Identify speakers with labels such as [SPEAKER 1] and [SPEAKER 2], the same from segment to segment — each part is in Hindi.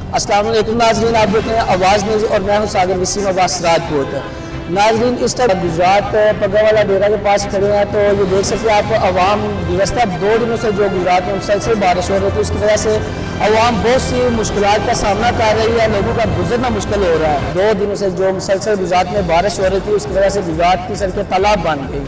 [SPEAKER 1] अस्सलाम वालेकुम नाज़रीन, आप देख रहे हैं आवाज़ न्यूज़ और मैं हूं सागर वसीम अब्बास राजपूत। नाज़रीन, इस टाइम गुजरात पग्गा वाला डेरा के पास खड़े हैं तो ये देख सकते हैं आप, अवाम गुज़श्ता 2 दिनों से जो गुजरात में मुसलसल बारिश हो रही थी उसकी वजह से अवाम बहुत सी मुश्किलात का सामना कर रही है, लोगों का गुजरना मुश्किल हो रहा है। 2 दिनों से जो मुसलसल गुजरात में बारिश हो रही थी उसकी वजह से गुजरात की सड़कें तालाब बन गई।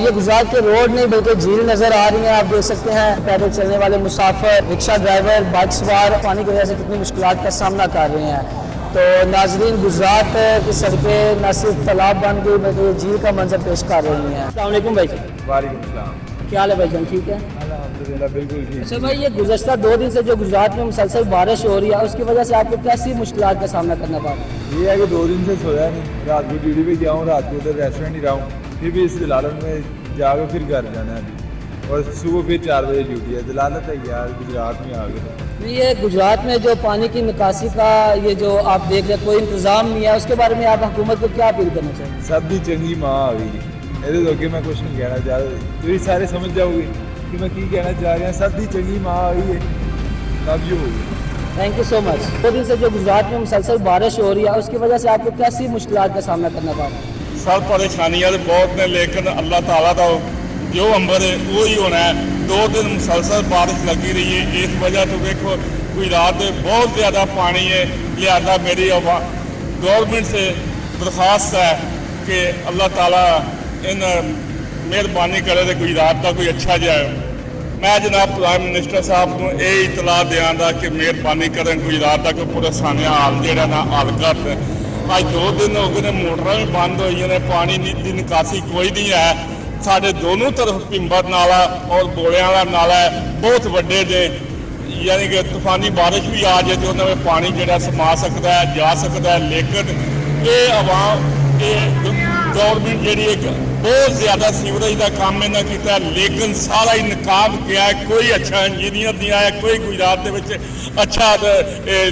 [SPEAKER 1] ये गुजरात के रोड नहीं बल्कि झील नज़र आ रही हैं। आप देख सकते हैं पैदल चलने वाले मुसाफिर, रिक्शा ड्राइवर, बाइक सवार पानी की वजह से कितनी मुश्किलात का सामना कर रहे हैं। तो नाज़रीन, गुजरात की सड़कें न सिर्फ तालाब बन गई बल्कि झील का मंजर पेश कर रही हैं। अस्सलाम वालेकुम भाई।
[SPEAKER 2] वालेकुम सलाम।
[SPEAKER 1] क्या हाल है भाईजान, ठीक है?
[SPEAKER 2] अल्हम्दुलिल्लाह बिल्कुल ठीक।
[SPEAKER 1] अच्छा भाई, ये गुज़श्ता 2 दिन से जो गुजरात में मुसलसल बारिश हो रही है उसकी वजह से आपको कैसी मुश्किलात का सामना करना पड़ रहा है?
[SPEAKER 2] ये है कि 2 दिन से सोया नहीं, रात को ड्यूटी पे गया हूँ, रात को उधर रेस्टोरेंट ही रहा हूँ, फिर भी इस दलालत में जाकर फिर घर जाना है अभी, और सुबह फिर 4 बजे ड्यूटी है। दलालत है यार, गुजरात में आ गए।
[SPEAKER 1] ये गुजरात में जो पानी की निकासी का ये जो आप देख रहे हैं कोई इंतज़ाम नहीं है, उसके बारे में आप हुकूमत को क्या अपील करना चाहिए?
[SPEAKER 2] सब भी चंगी माँ आ गई, ਇਹਦੇ ਤੋਂ ਅੱਗੇ मैं कुछ नहीं कहना चाह रहा, ਤੁਸੀਂ सारे समझ जाओगे कि मैं की कहना चाह रहा हूँ। सब भी चंगी माँ आ गई है, तब ये होगी।
[SPEAKER 1] Thank you so much. 2 दिन से जो गुजरात में मुसलसल बारिश हो रही है उसकी वजह से आपको कैसी मुश्किलात का सामना करना पड़ रहा है?
[SPEAKER 3] सब परेशानियां तो बहुत ने, लेकिन अल्लाह ताला का जो अंबर है वो ही होना है। 2 दिन मुसलसल बारिश लगी रही है, इस वजह तो देखो गुजरात में बहुत ज़्यादा पानी है। लिहाजा मेरी गवर्नमेंट से दरख्वास्त है कि अल्लाह ताला इन मेहरबानी करे तो गुजरात का कोई अच्छा जाए। मैं जनाब प्राइम मिनिस्टर साहब को यह इतला देंगे कि मेहरबानी करें गुजरात का कोई पुराना हाल जोड़ा ना हल कर दें। अज 2 दिन हो गए, मोटर भी बंद हुई ने, पानी की निकासी कोई नहीं है। साढ़े दोनों तरफ पिंबर नाला और बोलियां वाला नाला है, बहुत वड्डे ने, यानी कि तूफानी बारिश भी आ जाए तो उन्होंने पानी जो समा सकता है, जा सकता है। लेकिन ये आवाम, ये गवर्नमेंट जी एक बहुत ज़्यादा सीवरेज का काम इन्हें किया, लेकिन सारा ही नाकाम किया है। कोई अच्छा इंजीनियर नहीं आया, कोई गुजरात के अच्छा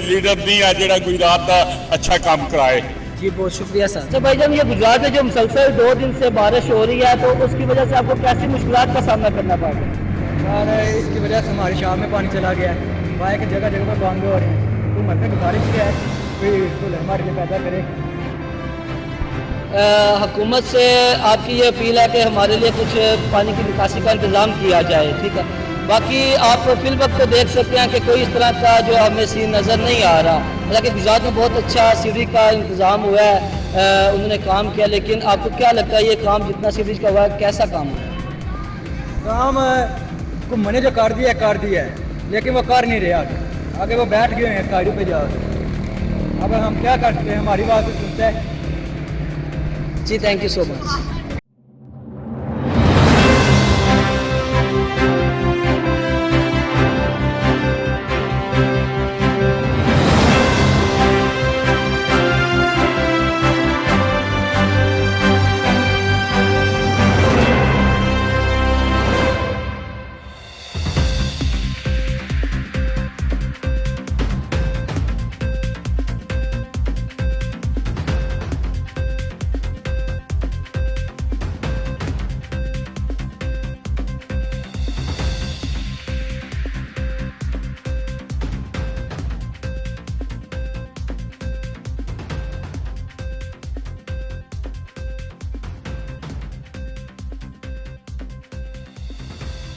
[SPEAKER 3] लीडर नहीं है जो गुजरात का अच्छा काम कराए।
[SPEAKER 1] जी बहुत शुक्रिया सर। तो भाईजान, ये गुजरात में जो मुसलसल 2 दिन से बारिश हो रही है तो उसकी वजह से आपको कैसी मुश्किलात का सामना करना पड़ रहा है?
[SPEAKER 4] यार इसकी वजह से हमारे शाम में पानी चला गया है, बाइक जगह जगह पर बंद हो रहे हैं। हुकूमत ने गुजारिश किया है कोई हमारे लिए पैदा करे।
[SPEAKER 1] हुकूमत से आपकी ये अपील है कि हमारे लिए कुछ पानी की निकासी का इंतज़ाम किया जाए, ठीक है? बाकी आप फिल वक्त तो देख सकते हैं कि कोई इस तरह का जो हमें सीन नज़र नहीं आ रहा। हालांकि गुजरात में बहुत अच्छा सीवरेज का इंतज़ाम हुआ है, उन्होंने काम किया, लेकिन आपको क्या लगता है ये काम जितना सीवरेज का हुआ है कैसा काम है?
[SPEAKER 4] काम घूमने ने जो कर दिया है, लेकिन वो कर नहीं रहे। आगे वो बैठ गए हैं गाड़ी पे जाकर। अब हम क्या कर सकते हैं, हमारी बात तो सुनते हैं।
[SPEAKER 1] जी थैंक यू सो मच।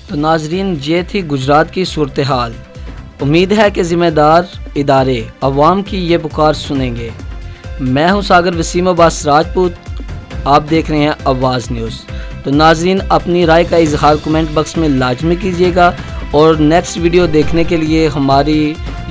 [SPEAKER 1] तो नाजरीन, ये थी गुजरात की सूरत हाल। उम्मीद है कि ज़िम्मेदार इदारे अवाम की ये पुकार सुनेंगे। मैं हूँ सागर वसीम अब्बास राजपूत, आप देख रहे हैं आवाज़ न्यूज़। तो नाजरीन, अपनी राय का इजहार कमेंट बॉक्स में लाजमी कीजिएगा और नेक्स्ट वीडियो देखने के लिए हमारी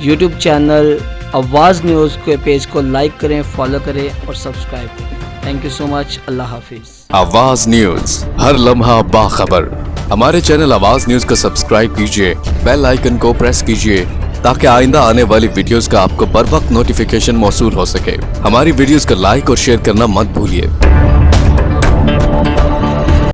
[SPEAKER 1] यूट्यूब चैनल आवाज़ न्यूज़ के पेज को लाइक करें, फॉलो करें और सब्सक्राइब करें। Thank you so much. अल्लाह हाफिज़।
[SPEAKER 5] आवाज़ न्यूज़, हर लम्हा बाखबर। हमारे चैनल आवाज़ न्यूज़ को सब्सक्राइब कीजिए, बेल आइकन को प्रेस कीजिए ताकि आइंदा आने वाली वीडियोस का आपको बर वक्त नोटिफिकेशन मौसूल हो सके। हमारी वीडियोस को लाइक और शेयर करना मत भूलिए।